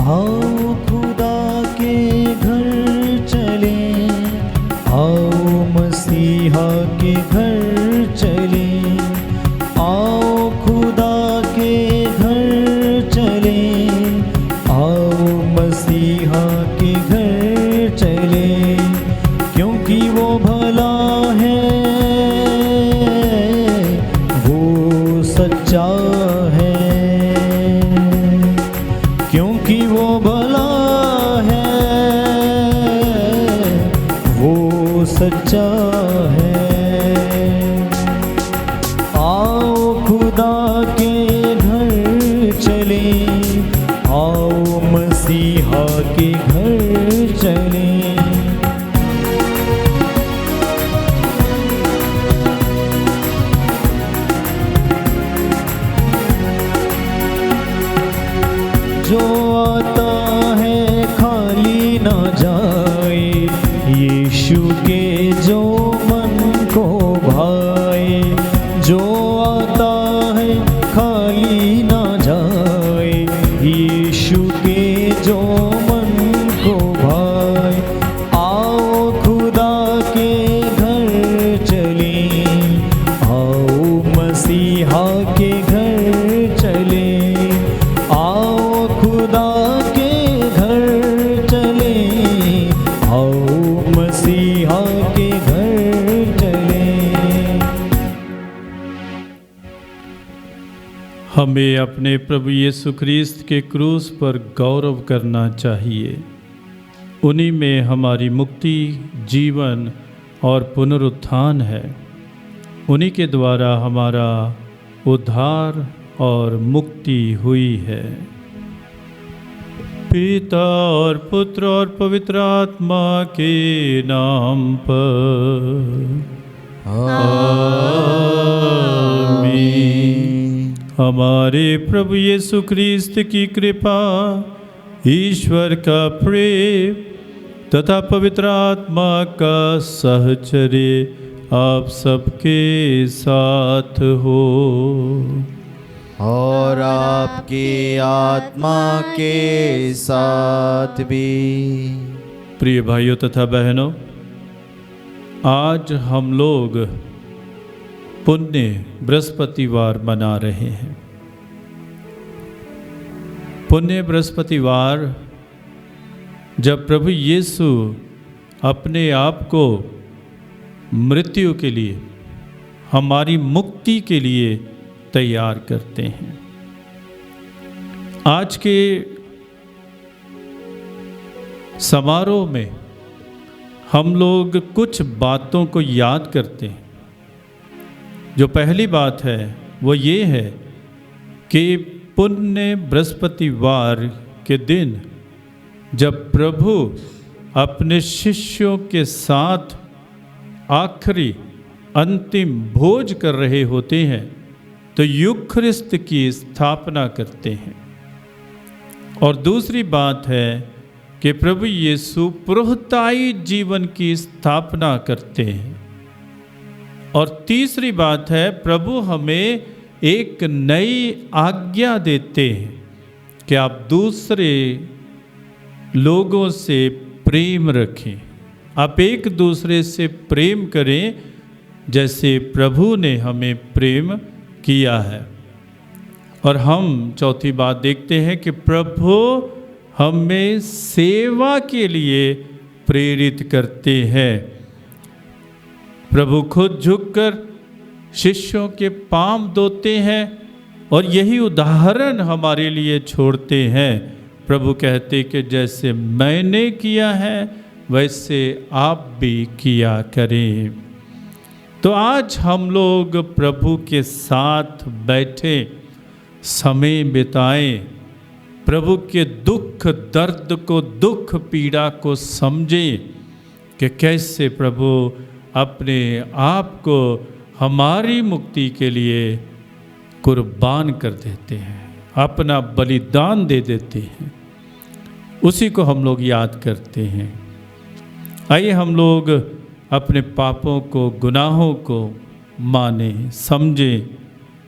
आओ खुदा के घर चले, आओ मसीहा के घर चले, आओ खुदा के घर चले, आओ मसीहा के घर चले, क्योंकि वो भला है, वो सच्चा है, क्योंकि वो भला है, वो सच्चा है। आओ खुदा के घर चले, आओ मसीहा के घर चले। जो आता है खाली ना जाए, यीशु के जो मन को भाए। जो आता है खाली ना जाए, यीशु के जो मन को भाए। आओ खुदा के घर चले, आओ मसीहा के घर चले, आओ खुदा के घर चले, आओ मसीहा के घर चले। हमें अपने प्रभु यीशु ख्रीस्त के क्रूस पर गौरव करना चाहिए। उन्हीं में हमारी मुक्ति, जीवन और पुनरुत्थान है। उन्हीं के द्वारा हमारा उद्धार और मुक्ति हुई है। पिता और पुत्र और पवित्र आत्मा के नाम पर आमीन। हमारे प्रभु यीशु ख्रीस्त की कृपा, ईश्वर का प्रेम तथा पवित्र आत्मा का सहचर्य आप सबके साथ हो और आपकी आत्मा के साथ भी। प्रिय भाइयों तथा बहनों, आज हम लोग पुण्य बृहस्पतिवार मना रहे हैं। पुण्य बृहस्पतिवार जब प्रभु यीशु अपने आप को मृत्यु के लिए, हमारी मुक्ति के लिए तैयार करते हैं। आज के समारोह में हम लोग कुछ बातों को याद करते हैं। जो पहली बात है वो ये है कि पुण्य बृहस्पतिवार के दिन जब प्रभु अपने शिष्यों के साथ आखिरी अंतिम भोज कर रहे होते हैं तो यूखरिस्त की स्थापना करते हैं। और दूसरी बात है कि प्रभु यीशु पुरोहिताई जीवन की स्थापना करते हैं। और तीसरी बात है, प्रभु हमें एक नई आज्ञा देते हैं कि आप दूसरे लोगों से प्रेम रखें, आप एक दूसरे से प्रेम करें जैसे प्रभु ने हमें प्रेम किया है। और हम चौथी बात देखते हैं कि प्रभु हमें सेवा के लिए प्रेरित करते हैं। प्रभु खुद झुककर शिष्यों के पांव धोते हैं और यही उदाहरण हमारे लिए छोड़ते हैं। प्रभु कहते कि जैसे मैंने किया है वैसे आप भी किया करें। तो आज हम लोग प्रभु के साथ बैठे समय बिताएं, प्रभु के दुख दर्द को, दुख पीड़ा को समझें कि कैसे प्रभु अपने आप को हमारी मुक्ति के लिए कुर्बान कर देते हैं, अपना बलिदान दे देते हैं। उसी को हम लोग याद करते हैं। आइए हम लोग अपने पापों को, गुनाहों को मानें, समझें,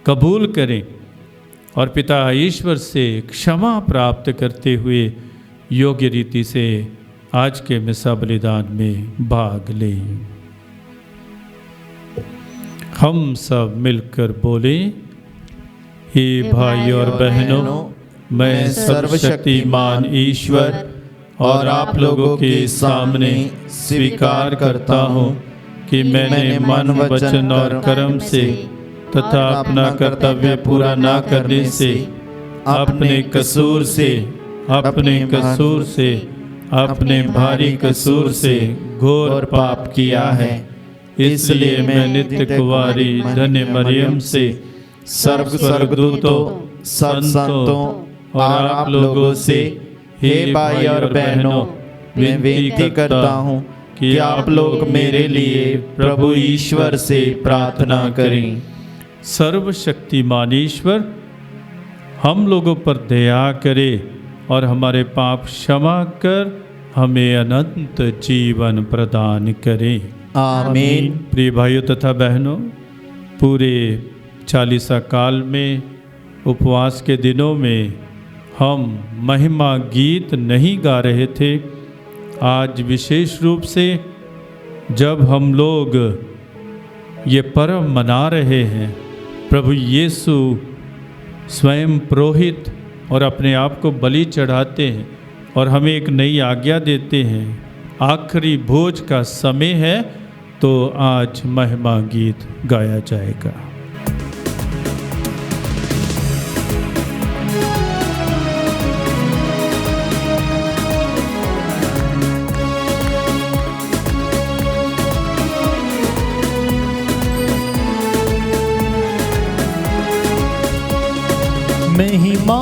कबूल करें और पिता ईश्वर से क्षमा प्राप्त करते हुए योग्य रीति से आज के मिसा बलिदान में भाग लें। हम सब मिलकर बोले, हे भाई और बहनों, मैं सर्वशक्तिमान ईश्वर और आप लोगों के सामने स्वीकार करता हूँ कि मैंने मन, वचन और कर्म से तथा अपना कर्तव्य पूरा न करने से अपने कसूर से अपने भारी कसूर से घोर पाप किया है। इसलिए मैं नित्य कुंवारी धन्य मरियम से स्वर्गदूतों, संतों और आप लोगों से, हे भाई और बहनों, मैं विनती करता हूँ कि आप लोग मेरे लिए प्रभु ईश्वर से प्रार्थना करें। सर्वशक्तिमान ईश्वर हम लोगों पर दया करे और हमारे पाप क्षमा कर हमें अनंत जीवन प्रदान करे। आमीन। प्रिय भाइयों तथा बहनों, पूरे 40 काल में उपवास के दिनों में हम महिमा गीत नहीं गा रहे थे। आज विशेष रूप से जब हम लोग ये पर्व मना रहे हैं, प्रभु यीशु स्वयं पुरोहित और अपने आप को बलि चढ़ाते हैं और हमें एक नई आज्ञा देते हैं। आखिरी भोज का समय है, तो आज महिमा गीत गाया जाएगा। महिमा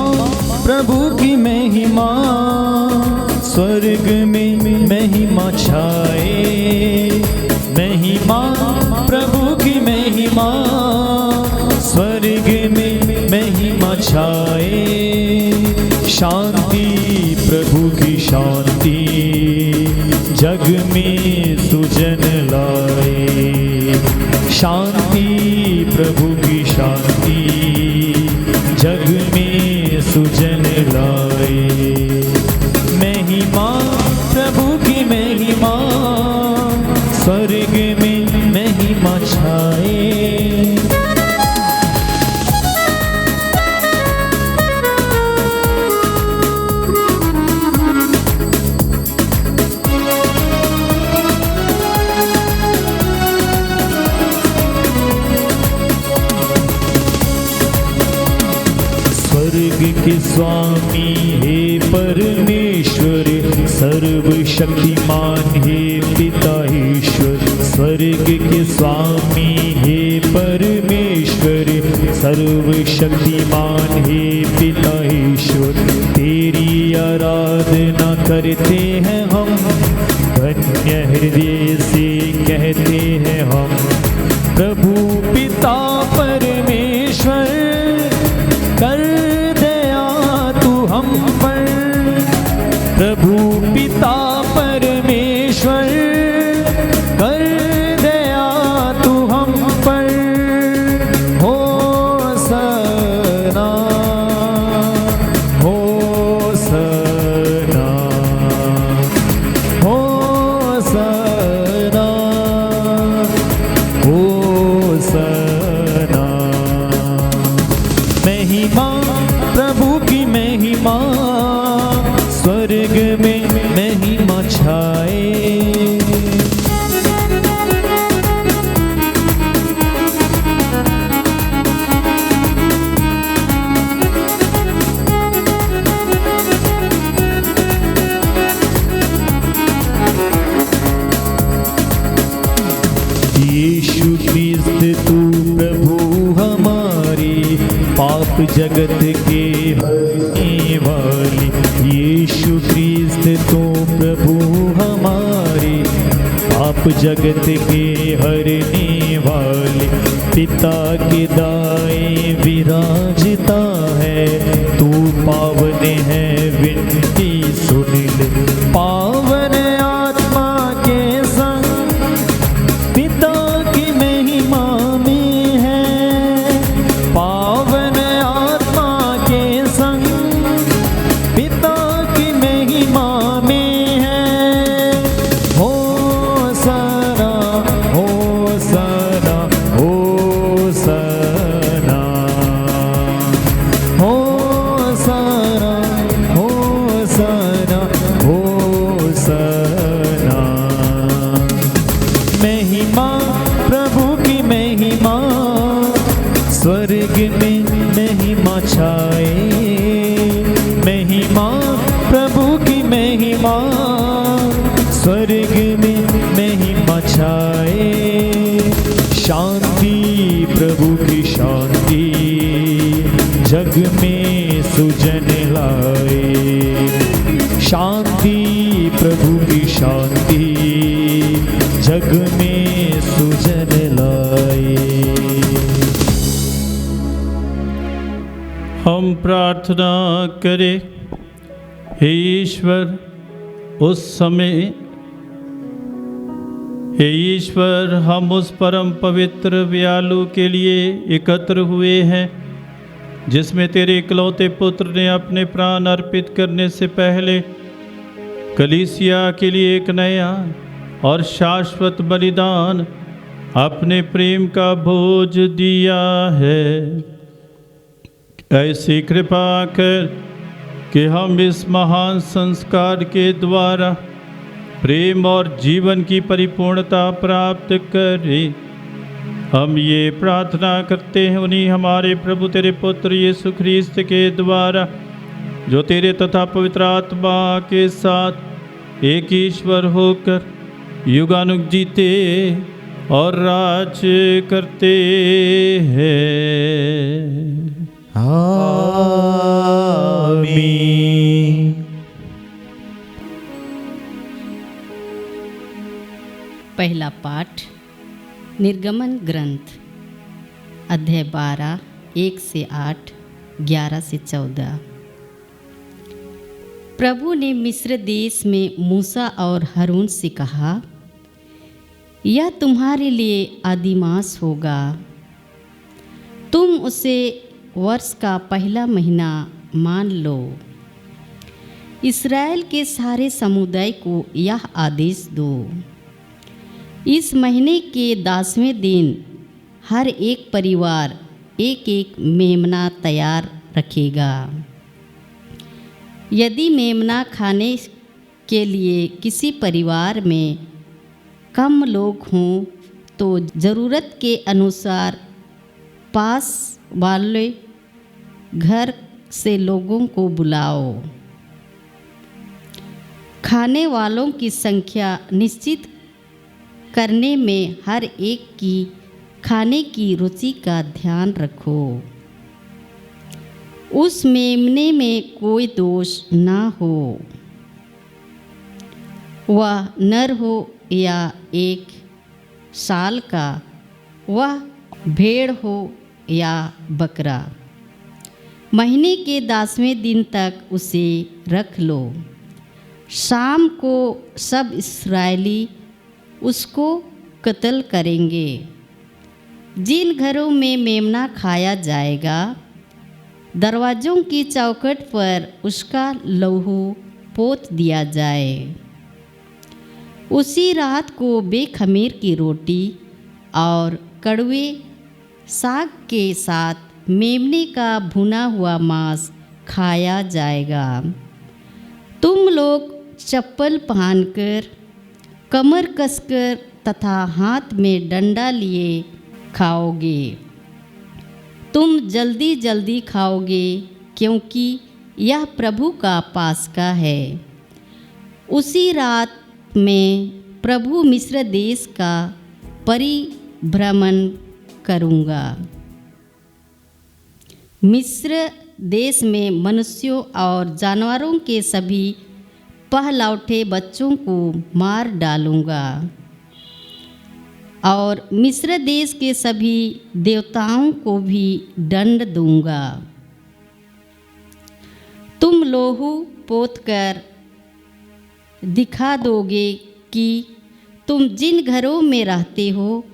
प्रभु की महिमा, स्वर्ग में महिमा छाए। महिमा प्रभु की महिमा, स्वर्ग में महिमा छाए। शांति प्रभु की शांति, जग में सुजन लाए। शांति प्रभु की शांति, जग में सुजन लाए। महिमा प्रभु की महिमा, स्वर्ग में महिमा छाए। स्वर्ग के स्वामी हे परमेश्वर, सर्वशक्तिमान हे पिता ईश्वर। स्वर्ग के स्वामी हे परमेश्वर, सर्वशक्तिमान हे पिता ईश्वर। तेरी आराधना करते हैं हम, धन्य हृदय से कहते हैं हम। प्रभु पिता परमेश्वर, कर हम पर। प्रभु पिता परमेश्वर, कर दया तू हम पर। होसना होसना होसना होसना। महिमा प्रभु की महिमा, स्वर्ग में महिमा छाए। यीशु ख्रिस्त तू प्रभु हमारे, पाप जगत के हरने वाली। यीशु ख्रिस्त तो प्रभु हमारे, पाप जगत के हरने वाले। पिता के दाएं विराजता है, तू पावन है विनती सुन ले। पावन आत्मा के संग पिता की महिमा में है। पावन आत्मा के संग पिता की महिमा स्वर्ग में महिमा छाए, शांति प्रभु की शांति जग में सुजन लाए, शांति प्रभु की शांति जग में सुजन लाए। हम प्रार्थना करें। हे ईश्वर, उस समय हे ईश्वर, हम उस परम पवित्र व्यालु के लिए एकत्र हुए हैं जिसमें तेरे इकलौते पुत्र ने अपने प्राण अर्पित करने से पहले कलीसिया के लिए एक नया और शाश्वत बलिदान, अपने प्रेम का भोज दिया है। ऐसी कृपा कर कि हम इस महान संस्कार के द्वारा प्रेम और जीवन की परिपूर्णता प्राप्त करें। हम ये प्रार्थना करते हैं उन्हीं हमारे प्रभु तेरे पुत्र यीशु ख्रीस्त के द्वारा, जो तेरे तथा पवित्र आत्मा के साथ एक ईश्वर होकर युगानुग जीते और राज करते हैं। आमीन। पहला पाठ निर्गमन ग्रंथ अध्याय 12 1 से 8 11 से 14। प्रभु ने मिस्र देश में मूसा और हारून से कहा, यह तुम्हारे लिए आदिमास होगा। तुम उसे वर्ष का पहला महीना मान लो। इस्राएल के सारे समुदाय को यह आदेश दो, इस महीने के 10वें दिन हर एक परिवार एक एक मेमना तैयार रखेगा। यदि मेमना खाने के लिए किसी परिवार में कम लोग हों तो ज़रूरत के अनुसार पास वाले घर से लोगों को बुलाओ। खाने वालों की संख्या निश्चित करने में हर एक की खाने की रुचि का ध्यान रखो। उस मेमने में कोई दोष ना हो, वह नर हो या 1 साल का, वह भेड़ हो या बकरा। महीने के 10वें दिन तक उसे रख लो। शाम को सब इस्राएली उसको कत्ल करेंगे। जिन घरों में मेमना खाया जाएगा, दरवाज़ों की चौखट पर उसका लहू पोत दिया जाए। उसी रात को बेखमीर की रोटी और कड़वे साग के साथ मेमने का भुना हुआ मांस खाया जाएगा। तुम लोग चप्पल पहनकर, कमर कसकर तथा हाथ में डंडा लिए खाओगे। तुम जल्दी जल्दी खाओगे, क्योंकि यह प्रभु का पास्का है। उसी रात में प्रभु मिस्र देश का परिभ्रमण करूँगा। मिस्र देश में मनुष्यों और जानवरों के सभी पहलौठे बच्चों को मार डालूँगा और मिस्र देश के सभी देवताओं को भी दंड दूँगा। तुम लोहू पोतकर दिखा दोगे कि तुम जिन घरों में रहते हो,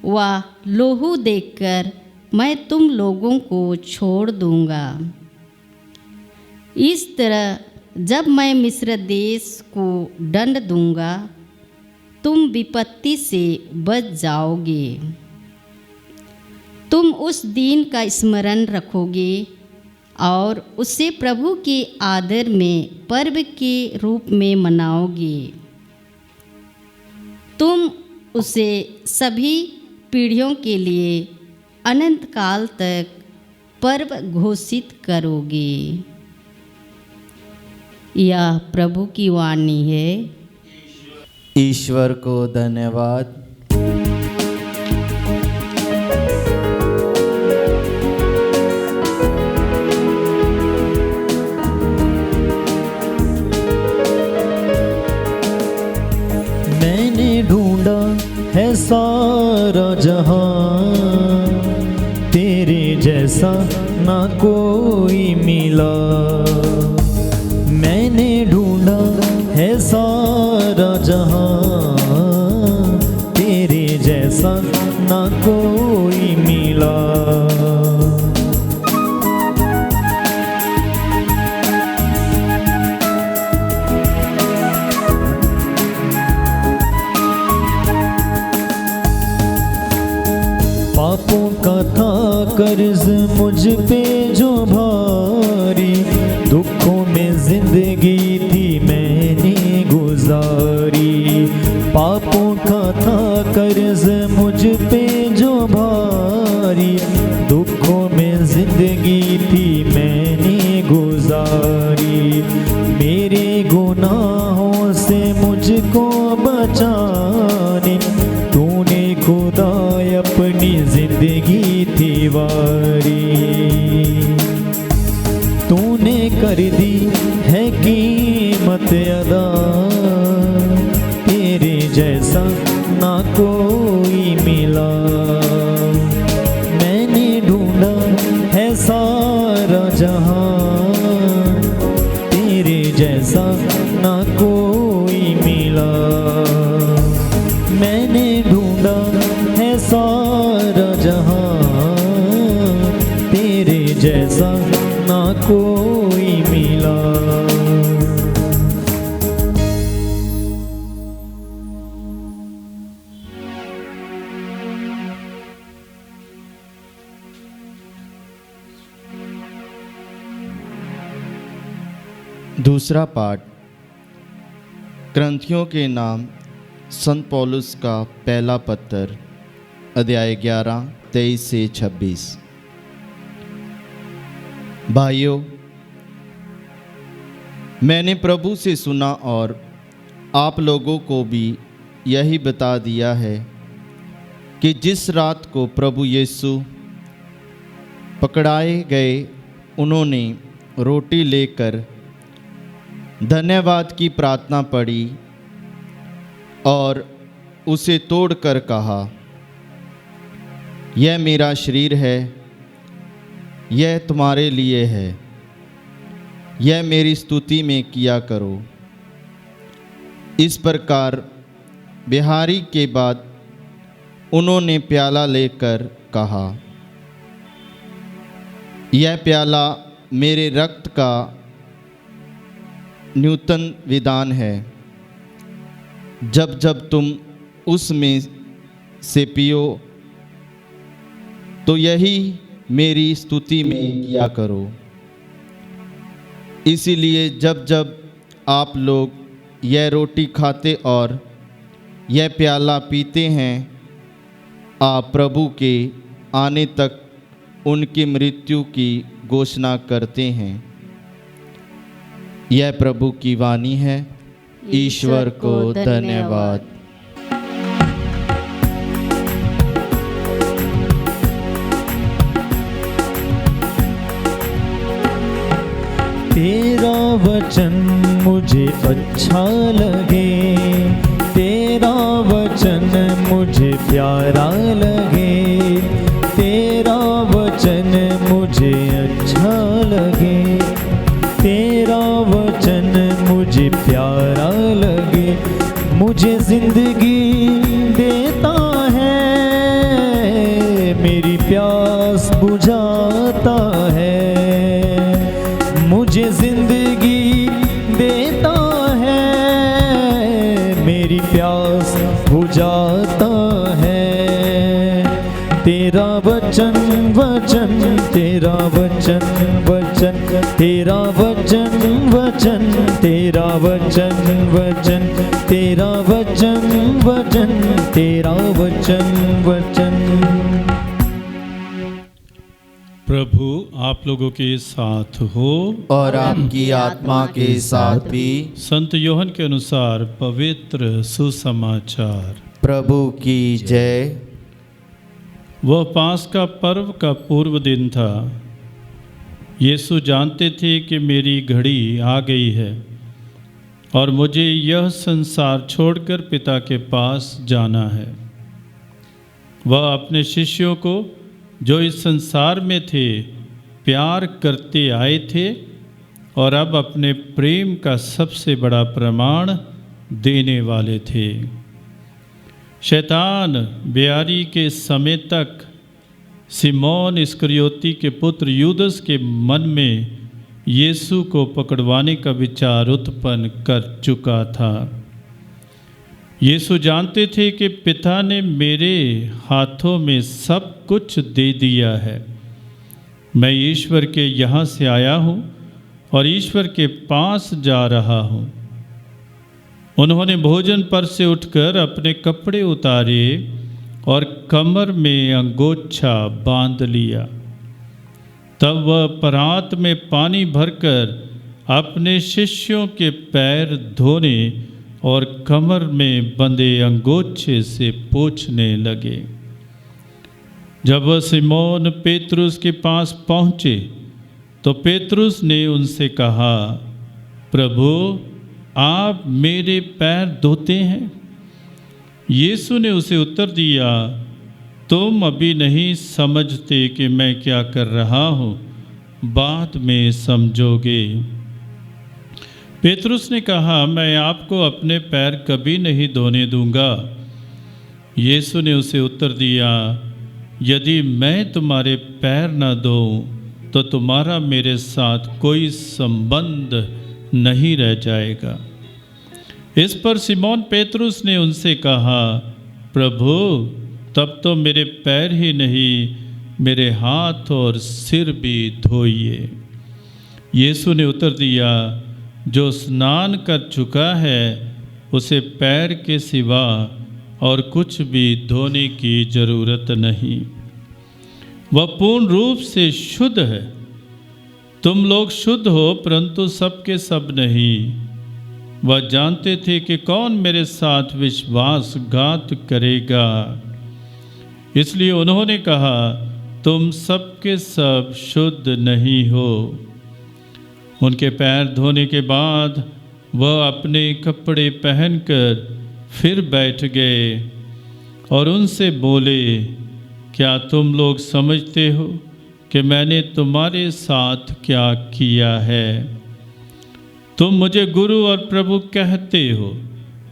वह लोहू देखकर मैं तुम लोगों को छोड़ दूँगा। इस तरह जब मैं मिस्र देश को दंड दूँगा, तुम विपत्ति से बच जाओगे। तुम उस दिन का स्मरण रखोगे और उसे प्रभु के आदर में पर्व के रूप में मनाओगे। तुम उसे सभी पीढ़ियों के लिए अनंत काल तक पर्व घोषित करोगे। यह प्रभु की वाणी है। ईश्वर को धन्यवाद। मैंने ढूंढा है सारा जहां, तेरे जैसा ना कोई मिला। मैंने ढूंढा है सारा जहां, तेरे जैसा ना कोई मिला। पापों का था कर्ज मुझ पे जो भारी, दुखों में जिंदगी थी मैंने गुजारी। पापों का था कर्ज मुझ पे जो भारी, दुखों में जिंदगी थी मैंने गुजारी। मेरे गुनाहों से मुझको बचाने तूने खुदा अपनी जिंदगी थी वारी। तूने कर दी है कीमत अदा, तेरे जैसा ना कोई मिला। मैंने ढूंढा है सारा जहां, तेरे जैसा ना कोई मिला। मैंने ढूंढा है सारा जहां, तेरे जैसा ना कोई मिला। दूसरा पाठ क्रंथियों के नाम संत पौलुस का पहला पत्र, अध्याय 11, 23 से 26। भाइयों, मैंने प्रभु से सुना और आप लोगों को भी यही बता दिया है कि जिस रात को प्रभु यीशु पकड़ाए गए, उन्होंने रोटी लेकर धन्यवाद की प्रार्थना पढ़ी और उसे तोड़कर कहा, यह मेरा शरीर है, यह तुम्हारे लिए है, यह मेरी स्तुति में किया करो। इस प्रकार बिहारी के बाद उन्होंने प्याला लेकर कहा, यह प्याला मेरे रक्त का नूतन विधान है। जब जब तुम उसमें से पियो तो यही मेरी स्तुति में किया करो। इसीलिए जब जब आप लोग यह रोटी खाते और यह प्याला पीते हैं, आप प्रभु के आने तक उनकी मृत्यु की घोषणा करते हैं। यह प्रभु की वाणी है। ईश्वर को धन्यवाद। तेरा वचन मुझे अच्छा लगे, तेरा वचन मुझे प्यारा लगे, तेरा वचन मुझे अच्छा लगे, तेरा वचन मुझे प्यारा लगे। मुझे जिंदगी देता है, मेरी प्यास बुझाता है। मुझे जिंदगी देता है, मेरी प्यास बुझाता है। तेरा वचन वचन, तेरा वचन वचन, तेरा वचन वचन, तेरा वचन वचन, तेरा वचन वचन, तेरा वचन वचन। प्रभु आप लोगों के साथ हो और आपकी आत्मा के साथ भी। संत योहन के अनुसार पवित्र सुसमाचार। प्रभु की जय। वह पास्का पर्व का पूर्व दिन था। यीशु जानते थे कि मेरी घड़ी आ गई है और मुझे यह संसार छोड़कर पिता के पास जाना है। वह अपने शिष्यों को जो इस संसार में थे प्यार करते आए थे और अब अपने प्रेम का सबसे बड़ा प्रमाण देने वाले थे। शैतान बेयारी के समय तक सिमोन इस्करियोती के पुत्र यूदस के मन में यीशु को पकड़वाने का विचार उत्पन्न कर चुका था। यीशु जानते थे कि पिता ने मेरे हाथों में सब कुछ दे दिया है। मैं ईश्वर के यहाँ से आया हूँ और ईश्वर के पास जा रहा हूँ। उन्होंने भोजन पर से उठकर अपने कपड़े उतारे और कमर में अंगोछा बांध लिया। तब वह परात में पानी भरकर अपने शिष्यों के पैर धोने और कमर में बंधे अंगोछे से पोंछने लगे। जब वह सिमोन पेतरुस के पास पहुँचे तो पेतरुस ने उनसे कहा, प्रभु आप मेरे पैर धोते हैं? यीशु ने उसे उत्तर दिया, तुम अभी नहीं समझते कि मैं क्या कर रहा हूँ, बाद में समझोगे। पेतरुस ने कहा, मैं आपको अपने पैर कभी नहीं धोने दूंगा। यीशु ने उसे उत्तर दिया, यदि मैं तुम्हारे पैर न धोऊं तो तुम्हारा मेरे साथ कोई संबंध नहीं रह जाएगा। इस पर सिमोन पेतरुस ने उनसे कहा, प्रभु तब तो मेरे पैर ही नहीं मेरे हाथ और सिर भी धोइए। यीशु ने उत्तर दिया, जो स्नान कर चुका है उसे पैर के सिवा और कुछ भी धोने की जरूरत नहीं। वह पूर्ण रूप से शुद्ध है। तुम लोग शुद्ध हो परंतु सबके सब नहीं। वह जानते थे कि कौन मेरे साथ विश्वासघात करेगा, इसलिए उन्होंने कहा, तुम सबके सब शुद्ध नहीं हो। उनके पैर धोने के बाद वह अपने कपड़े पहनकर फिर बैठ गए और उनसे बोले, क्या तुम लोग समझते हो कि मैंने तुम्हारे साथ क्या किया है? तुम मुझे गुरु और प्रभु कहते हो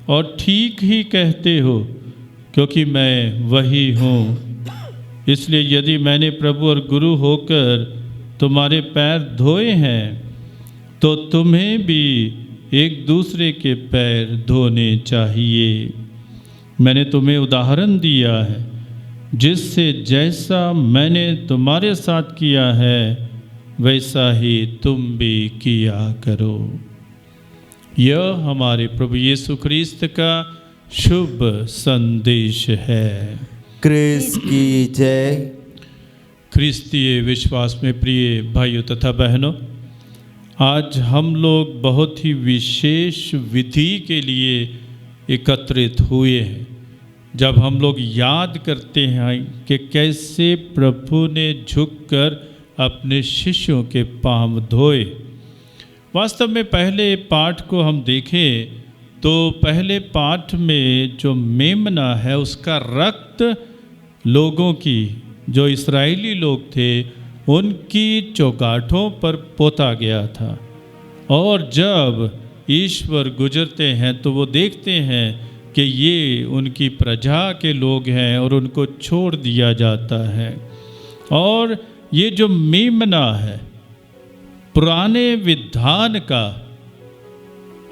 और ठीक ही कहते हो, क्योंकि मैं वही हूँ। इसलिए यदि मैंने प्रभु और गुरु होकर तुम्हारे पैर धोए हैं तो तुम्हें भी एक दूसरे के पैर धोने चाहिए। मैंने तुम्हें उदाहरण दिया है, जिससे जैसा मैंने तुम्हारे साथ किया है वैसा ही तुम भी किया करो। यह हमारे प्रभु यीशु ख्रीस्त का शुभ संदेश है। क्रिस्त की जय। ख्रिस्तीय विश्वास में प्रिय भाइयों तथा बहनों, आज हम लोग बहुत ही विशेष विधि के लिए एकत्रित हुए हैं, जब हम लोग याद करते हैं कि कैसे प्रभु ने झुककर अपने शिष्यों के पांव धोए। वास्तव में पहले पाठ को हम देखें तो पहले पाठ में जो मेमना है उसका रक्त लोगों की, जो इस्राएली लोग थे, उनकी चौगाठों पर पोता गया था। और जब ईश्वर गुजरते हैं तो वो देखते हैं कि ये उनकी प्रजा के लोग हैं और उनको छोड़ दिया जाता है। और ये जो मेमना है पुराने विधान का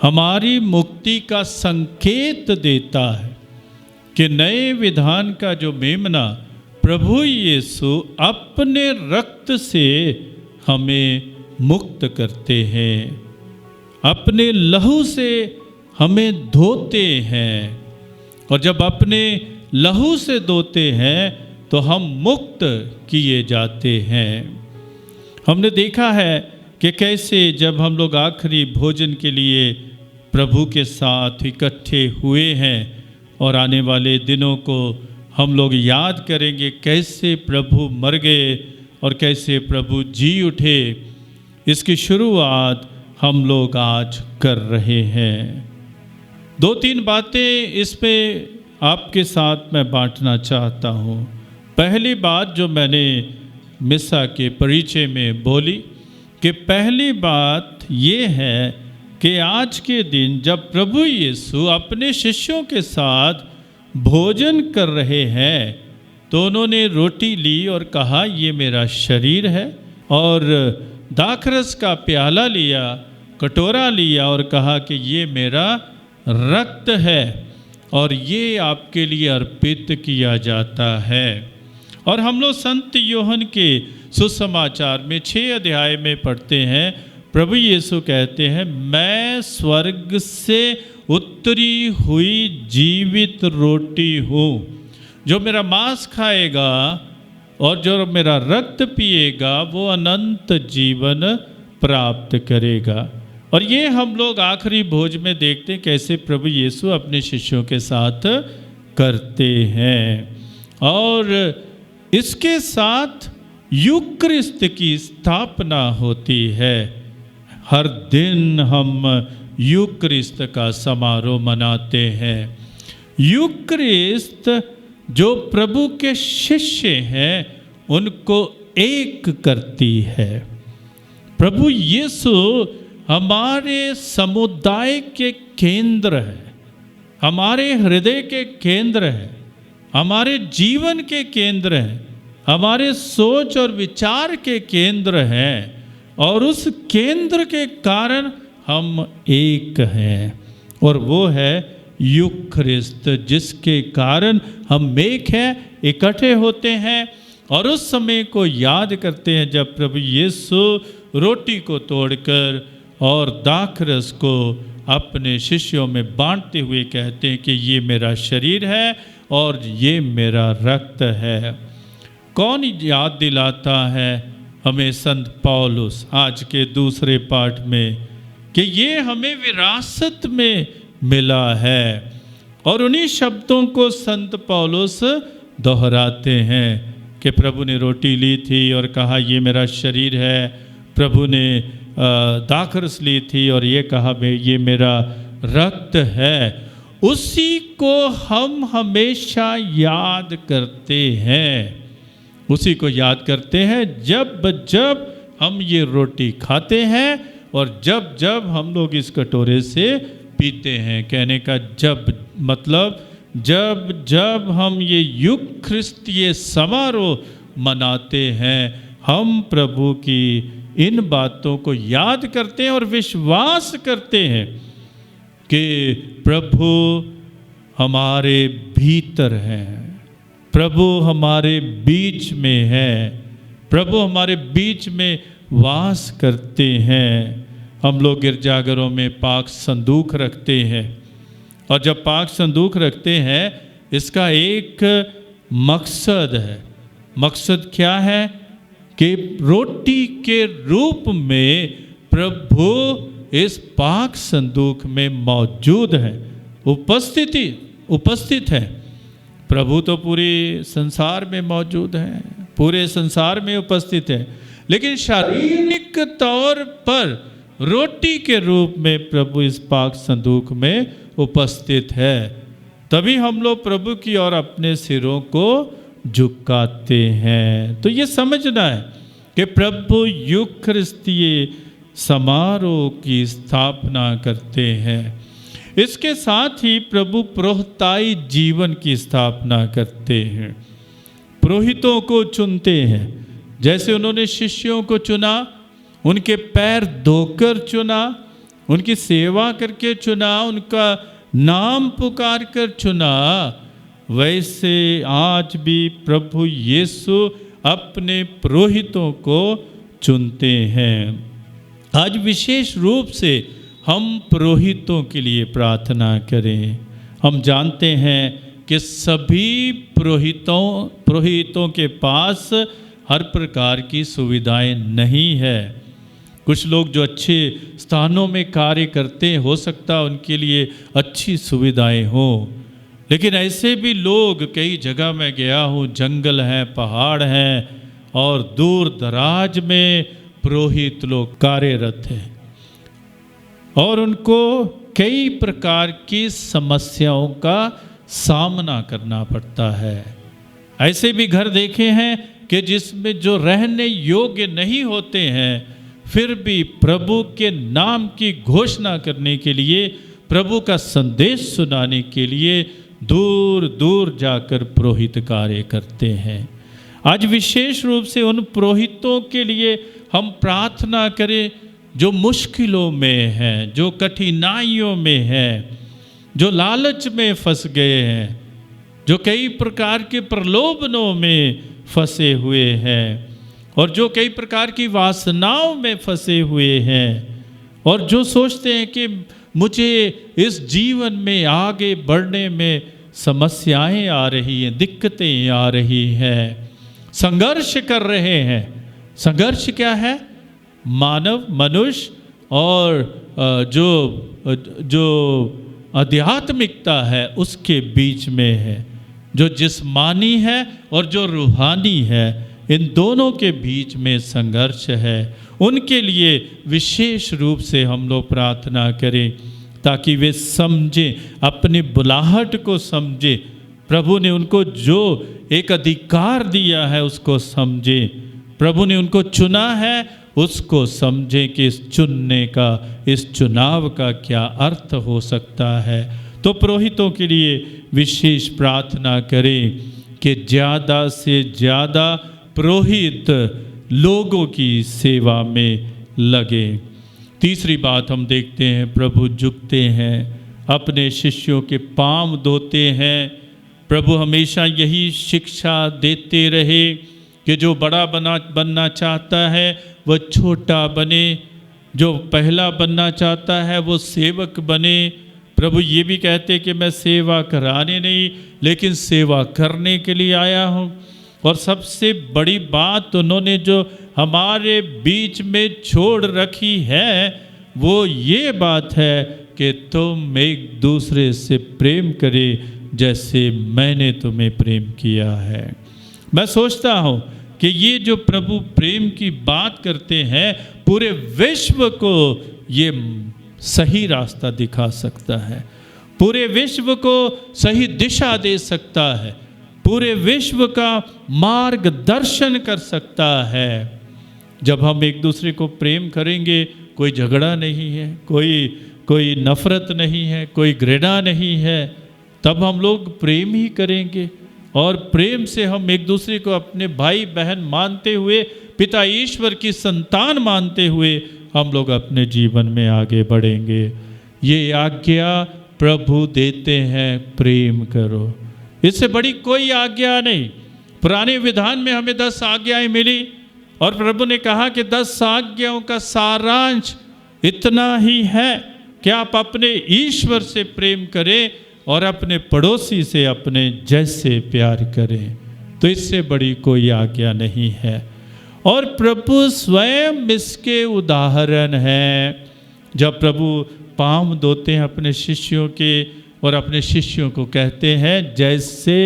हमारी मुक्ति का संकेत देता है कि नए विधान का जो मेमना प्रभु यीशु अपने रक्त से हमें मुक्त करते हैं, अपने लहू से हमें धोते हैं। और जब अपने लहू से धोते हैं तो हम मुक्त किए जाते हैं। हमने देखा है कि कैसे जब हम लोग आखिरी भोजन के लिए प्रभु के साथ इकट्ठे हुए हैं और आने वाले दिनों को हम लोग याद करेंगे कैसे प्रभु मर गए और कैसे प्रभु जी उठे, इसकी शुरुआत हम लोग आज कर रहे हैं। 2-3 बातें इस पे आपके साथ मैं बांटना चाहता हूँ। पहली बात जो मैंने मिसा के परिचय में बोली कि पहली बात ये है कि आज के दिन जब प्रभु यीशु अपने शिष्यों के साथ भोजन कर रहे हैं तो उन्होंने रोटी ली और कहा ये मेरा शरीर है, और दाखरस का प्याला लिया, कटोरा लिया और कहा कि ये मेरा रक्त है और ये आपके लिए अर्पित किया जाता है। और हम लोग संत यूहन्ना के सुसमाचार में 6 अध्याय में पढ़ते हैं, प्रभु यीशु कहते हैं मैं स्वर्ग से उतरी हुई जीवित रोटी हूँ, जो मेरा मांस खाएगा और जो मेरा रक्त पिएगा वो अनंत जीवन प्राप्त करेगा। और ये हम लोग आखिरी भोज में देखते हैं कैसे प्रभु यीशु अपने शिष्यों के साथ करते हैं। और इसके साथ यूक्रिस्त की स्थापना होती है। हर दिन हम यूक्रिस्त का समारोह मनाते हैं। यूक्रिस्त जो प्रभु के शिष्य हैं उनको एक करती है। प्रभु यीशु हमारे समुदाय के केंद्र है, हमारे हृदय के केंद्र है, हमारे जीवन के केंद्र हैं, हमारे सोच और विचार के केंद्र हैं, और उस केंद्र के कारण हम एक हैं, और वो है यूक्रिस्त, जिसके कारण हम एक हैं, इकट्ठे होते हैं और उस समय को याद करते हैं जब प्रभु यीशु रोटी को तोड़कर और दाखरस को अपने शिष्यों में बांटते हुए कहते हैं कि ये मेरा शरीर है और ये मेरा रक्त है। कौन याद दिलाता है हमें? संत पौलुस आज के दूसरे पाठ में, कि ये हमें विरासत में मिला है। और उन्हीं शब्दों को संत पौलुस दोहराते हैं कि प्रभु ने रोटी ली थी और कहा ये मेरा शरीर है, प्रभु ने दाखरस ली थी और ये कहा ये मेरा रक्त है। उसी को हम हमेशा याद करते हैं, उसी को याद करते हैं जब जब हम ये रोटी खाते हैं और जब जब हम लोग इस कटोरे से पीते हैं। कहने का जब मतलब जब जब हम ये यूक्रिस्तीय समारोह मनाते हैं, हम प्रभु की इन बातों को याद करते हैं और विश्वास करते हैं कि प्रभु हमारे भीतर हैं, प्रभु हमारे बीच में है, प्रभु हमारे बीच में वास करते हैं। हम लोग गिरजाघरों में पाक संदूक रखते हैं, और जब पाक संदूक रखते हैं इसका एक मकसद है। मकसद क्या है? कि रोटी के रूप में प्रभु इस पाक संदूक में मौजूद है, उपस्थित है। प्रभु तो पूरे संसार में मौजूद है, पूरे संसार में उपस्थित है, लेकिन शारीरिक तौर पर रोटी के रूप में प्रभु इस पाक संदूक में उपस्थित है। तभी हम लोग प्रभु की ओर अपने सिरों को झुकाते हैं। तो ये समझना है कि प्रभु यूक्रिस्तीय समारोह की स्थापना करते हैं। इसके साथ ही प्रभु प्रोहिताई जीवन की स्थापना करते हैं, पुरोहितों को चुनते हैं। जैसे उन्होंने शिष्यों को चुना, उनके पैर धोकर चुना, उनकी सेवा करके चुना, उनका नाम पुकार कर चुना, वैसे आज भी प्रभु यीशु अपने पुरोहितों को चुनते हैं। आज विशेष रूप से हम पुरोहितों के लिए प्रार्थना करें। हम जानते हैं कि सभी पुरोहितों के पास हर प्रकार की सुविधाएं नहीं है। कुछ लोग जो अच्छे स्थानों में कार्य करते हैं, हो सकता है उनके लिए अच्छी सुविधाएं हों, लेकिन ऐसे भी लोग, कई जगह मैं गया हूँ, जंगल हैं, पहाड़ हैं और दूर दराज में पुरोहित लोग कार्यरत हैं और उनको कई प्रकार की समस्याओं का सामना करना पड़ता है। ऐसे भी घर देखे हैं कि जिसमें जो रहने योग्य नहीं होते हैं, फिर भी प्रभु के नाम की घोषणा करने के लिए, प्रभु का संदेश सुनाने के लिए दूर दूर जाकर पुरोहित कार्य करते हैं। आज विशेष रूप से उन पुरोहितों के लिए हम प्रार्थना करें जो मुश्किलों में हैं, जो कठिनाइयों में हैं, जो लालच में फंस गए हैं, जो कई प्रकार के प्रलोभनों में फंसे हुए हैं और जो कई प्रकार की वासनाओं में फंसे हुए हैं और जो सोचते हैं कि मुझे इस जीवन में आगे बढ़ने में समस्याएं आ रही हैं, दिक्कतें आ रही हैं, संघर्ष कर रहे हैं। संघर्ष क्या है? मानव, मनुष्य और जो आध्यात्मिकता है उसके बीच में है, जो जिस्मानी है और जो रूहानी है, इन दोनों के बीच में संघर्ष है। उनके लिए विशेष रूप से हम लोग प्रार्थना करें ताकि वे समझें, अपनी बुलाहट को समझें, प्रभु ने उनको जो एक अधिकार दिया है उसको समझें, प्रभु ने उनको चुना है उसको समझें कि इस चुनने का, इस चुनाव का क्या अर्थ हो सकता है। तो पुरोहितों के लिए विशेष प्रार्थना करें कि ज़्यादा से ज़्यादा पुरोहित लोगों की सेवा में लगे। तीसरी बात हम देखते हैं, प्रभु झुकते हैं, अपने शिष्यों के पांव धोते हैं। प्रभु हमेशा यही शिक्षा देते रहे कि जो बड़ा बनना चाहता है वह छोटा बने, जो पहला बनना चाहता है वो सेवक बने। प्रभु ये भी कहते कि मैं सेवा कराने नहीं लेकिन सेवा करने के लिए आया हूँ। और सबसे बड़ी बात उन्होंने जो हमारे बीच में छोड़ रखी है वो ये बात है कि तुम एक दूसरे से प्रेम करें जैसे मैंने तुम्हें प्रेम किया है। मैं सोचता हूँ कि ये जो प्रभु प्रेम की बात करते हैं, पूरे विश्व को ये सही रास्ता दिखा सकता है, पूरे विश्व को सही दिशा दे सकता है, पूरे विश्व का मार्गदर्शन कर सकता है। जब हम एक दूसरे को प्रेम करेंगे, कोई झगड़ा नहीं है, कोई नफरत नहीं है, कोई घृणा नहीं है, तब हम लोग प्रेम ही करेंगे। और प्रेम से हम एक दूसरे को अपने भाई बहन मानते हुए, पिता ईश्वर की संतान मानते हुए हम लोग अपने जीवन में आगे बढ़ेंगे। ये आज्ञा प्रभु देते हैं, प्रेम करो। इससे बड़ी कोई आज्ञा नहीं। पुराने विधान में हमें 10 आज्ञाएं मिली और प्रभु ने कहा कि 10 आज्ञाओं का सारांश इतना ही है कि आप अपने ईश्वर से प्रेम करें और अपने पड़ोसी से अपने जैसे प्यार करें। तो इससे बड़ी कोई आज्ञा नहीं है और प्रभु स्वयं इसके उदाहरण हैं। जब प्रभु पाँव धोते हैं अपने शिष्यों के और अपने शिष्यों को कहते हैं जैसे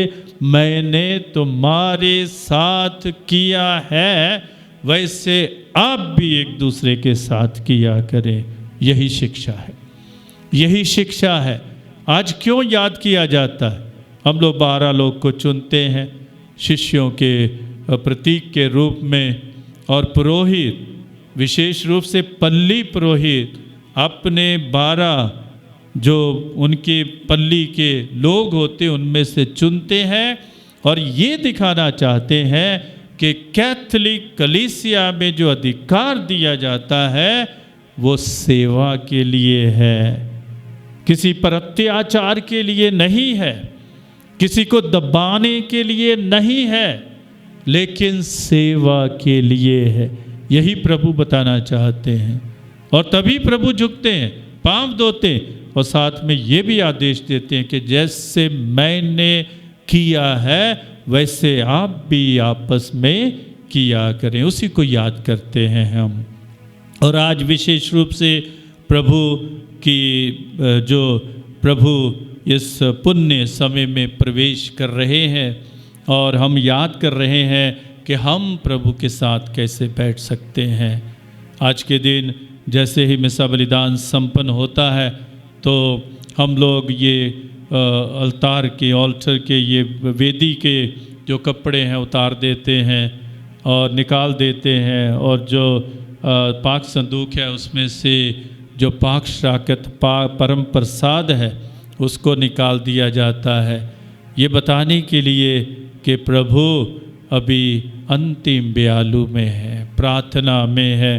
मैंने तुम्हारे साथ किया है वैसे आप भी एक दूसरे के साथ किया करें। यही शिक्षा है, यही शिक्षा है। आज क्यों याद किया जाता है? हम लोग 12 लोग को चुनते हैं शिष्यों के प्रतीक के रूप में, और पुरोहित विशेष रूप से पल्ली पुरोहित अपने 12 जो उनके पल्ली के लोग होते उनमें से चुनते हैं और ये दिखाना चाहते हैं कि कैथोलिक कलीसिया में जो अधिकार दिया जाता है वो सेवा के लिए है, किसी पर अत्याचार के लिए नहीं है, किसी को दबाने के लिए नहीं है, लेकिन सेवा के लिए है। यही प्रभु बताना चाहते हैं। और तभी प्रभु झुकते हैं, पांव धोते हैं और साथ में ये भी आदेश देते हैं कि जैसे मैंने किया है वैसे आप भी आपस में किया करें, उसी को याद करते हैं हम। और आज विशेष रूप से प्रभु की जो प्रभु इस पुण्य समय में प्रवेश कर रहे हैं और हम याद कर रहे हैं कि हम प्रभु के साथ कैसे बैठ सकते हैं। आज के दिन जैसे ही मिसा बलिदान संपन्न होता है तो हम लोग ये ऑल्टर के ये वेदी के जो कपड़े हैं उतार देते हैं और निकाल देते हैं, और जो पाक संदूक है उसमें से जो पाक शाकत परम प्रसाद है उसको निकाल दिया जाता है, ये बताने के लिए कि प्रभु अभी अंतिम ब्यालू में है, प्रार्थना में है।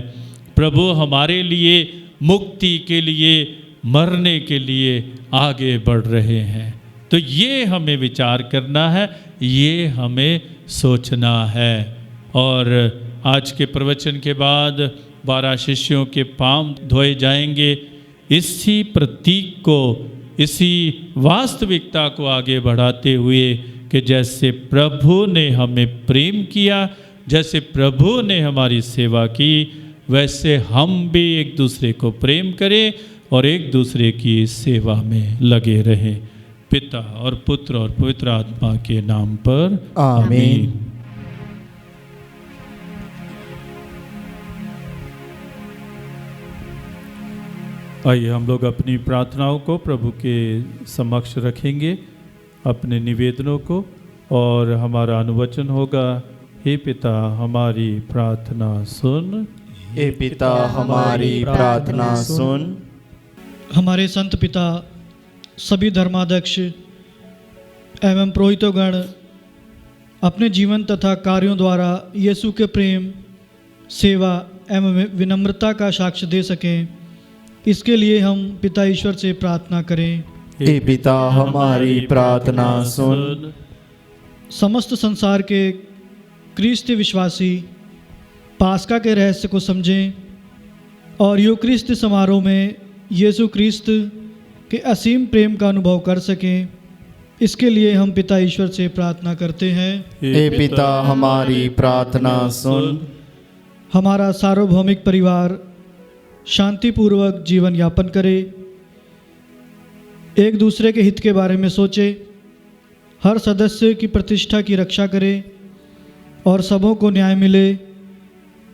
प्रभु हमारे लिए मुक्ति के लिए, मरने के लिए आगे बढ़ रहे हैं। तो ये हमें विचार करना है, ये हमें सोचना है। और आज के प्रवचन के बाद 12 शिष्यों के पांव धोए जाएंगे। इसी प्रतीक को, इसी वास्तविकता को आगे बढ़ाते हुए कि जैसे प्रभु ने हमें प्रेम किया, जैसे प्रभु ने हमारी सेवा की, वैसे हम भी एक दूसरे को प्रेम करें और एक दूसरे की सेवा में लगे रहें। पिता और पुत्र और पवित्र आत्मा के नाम पर आमीन। आइए हम लोग अपनी प्रार्थनाओं को प्रभु के समक्ष रखेंगे, अपने निवेदनों को, और हमारा अनुवचन होगा। हे पिता हमारी प्रार्थना सुन, हे पिता हमारी प्रार्थना सुन। हमारे संत पिता, सभी धर्माध्यक्ष एवं पुरोहितगण अपने जीवन तथा कार्यों द्वारा यीशु के प्रेम, सेवा एवं विनम्रता का साक्ष्य दे सकें, इसके लिए हम पिता ईश्वर से प्रार्थना करें। हे पिता हमारी प्रार्थना सुन। समस्त संसार के क्रिस्त विश्वासी पास्का के रहस्य को समझें और यूक्रिस्त समारोह में यीशु क्रिस्त के असीम प्रेम का अनुभव कर सकें, इसके लिए हम पिता ईश्वर से प्रार्थना करते हैं। हे पिता हमारी प्रार्थना सुन। हमारा सार्वभौमिक परिवार शांतिपूर्वक जीवन यापन करे, एक दूसरे के हित के बारे में सोचे, हर सदस्य की प्रतिष्ठा की रक्षा करे और सबों को न्याय मिले,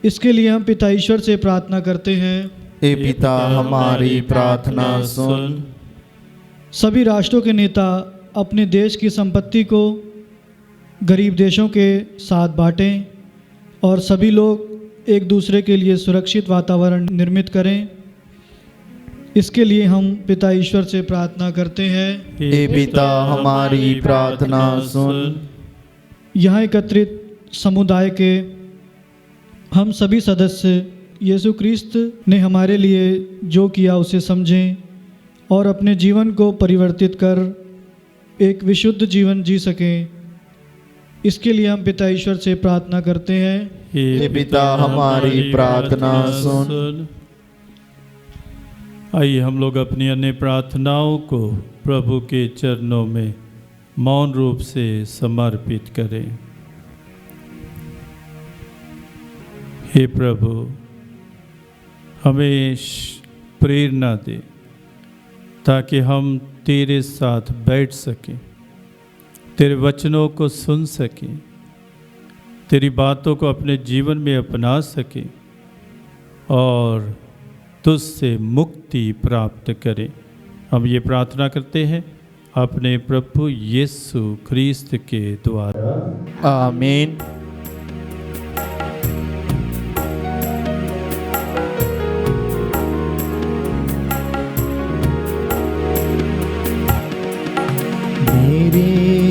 इसके लिए हम पिता ईश्वर से प्रार्थना करते हैं। हे पिता हमारी प्रार्थना सुन। सभी राष्ट्रों के नेता अपने देश की संपत्ति को गरीब देशों के साथ बांटें और सभी लोग एक दूसरे के लिए सुरक्षित वातावरण निर्मित करें, इसके लिए हम पिता ईश्वर से प्रार्थना करते हैं। हे पिता हमारी प्रार्थना सुन। यहाँ एकत्रित समुदाय के हम सभी सदस्य यीशु क्रिस्त ने हमारे लिए जो किया उसे समझें और अपने जीवन को परिवर्तित कर एक विशुद्ध जीवन जी सकें, इसके लिए हम पिता ईश्वर से प्रार्थना करते हैं। हे पिता हमारी प्रार्थना सुन। आइए हम लोग अपनी अन्य प्रार्थनाओं को प्रभु के चरणों में मौन रूप से समर्पित करें। हे प्रभु, हमें प्रेरणा दे ताकि हम तेरे साथ बैठ सकें, तेरे वचनों को सुन सकें, तेरी बातों को अपने जीवन में अपना सकें और तुझसे मुक्ति प्राप्त करें। हम ये प्रार्थना करते हैं अपने प्रभु यीशु ख्रीस्त के द्वारा, आमीन। मेरे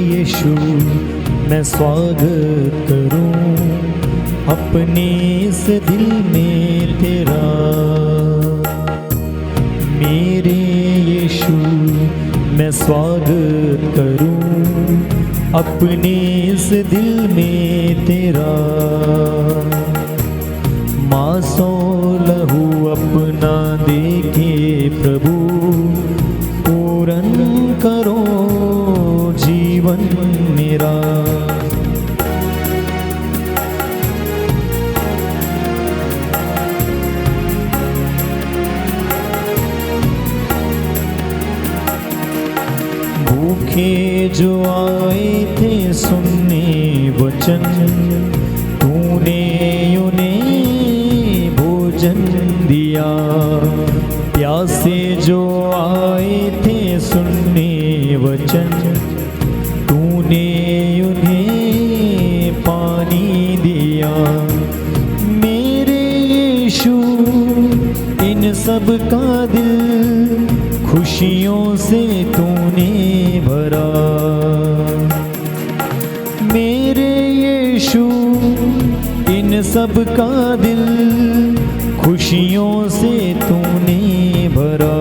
यीशु मैं स्वागत करूं अपने इस दिल में तेरा। मेरे यीशु मैं स्वागत करूं अपने इस दिल में तेरा। मांसो लहू अपना देके प्रभु पूर्ण करो जीवन मेरा। के जो आए थे सुनने वचन, तूने उन्हें भोजन दिया। प्यासे जो आए थे सुनने वचन, तूने उन्हें पानी दिया। मेरे यीशु इन सब का दिल खुशियों से तूने भरा। मेरे यीशु इन सब का दिल खुशियों से तूने भरा।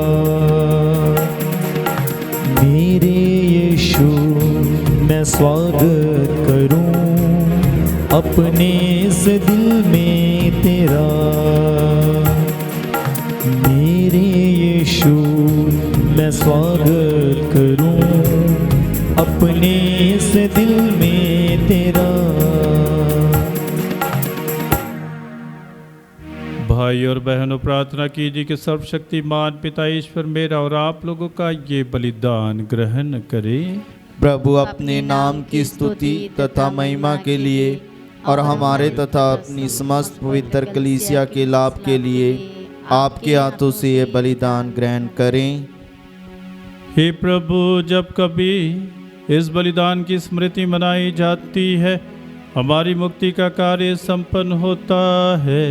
मेरे यीशु मैं स्वागत करूं अपने इस दिल में तेरा। मेरे यीशु मैं स्वागत करूं अपने इस दिल में तेरा। भाई और बहनों, प्रार्थना कीजिए कि सर्वशक्तिमान पिता ईश्वर मेरा और आप लोगों का ये बलिदान ग्रहण करे। प्रभु अपने नाम की स्तुति तथा महिमा के लिए और हमारे तथा अपनी समस्त पवित्र कलीसिया के लाभ के लिए आपके हाथों से ये बलिदान ग्रहण करें। हे प्रभु, जब कभी इस बलिदान की स्मृति मनाई जाती है, हमारी मुक्ति का कार्य संपन्न होता है।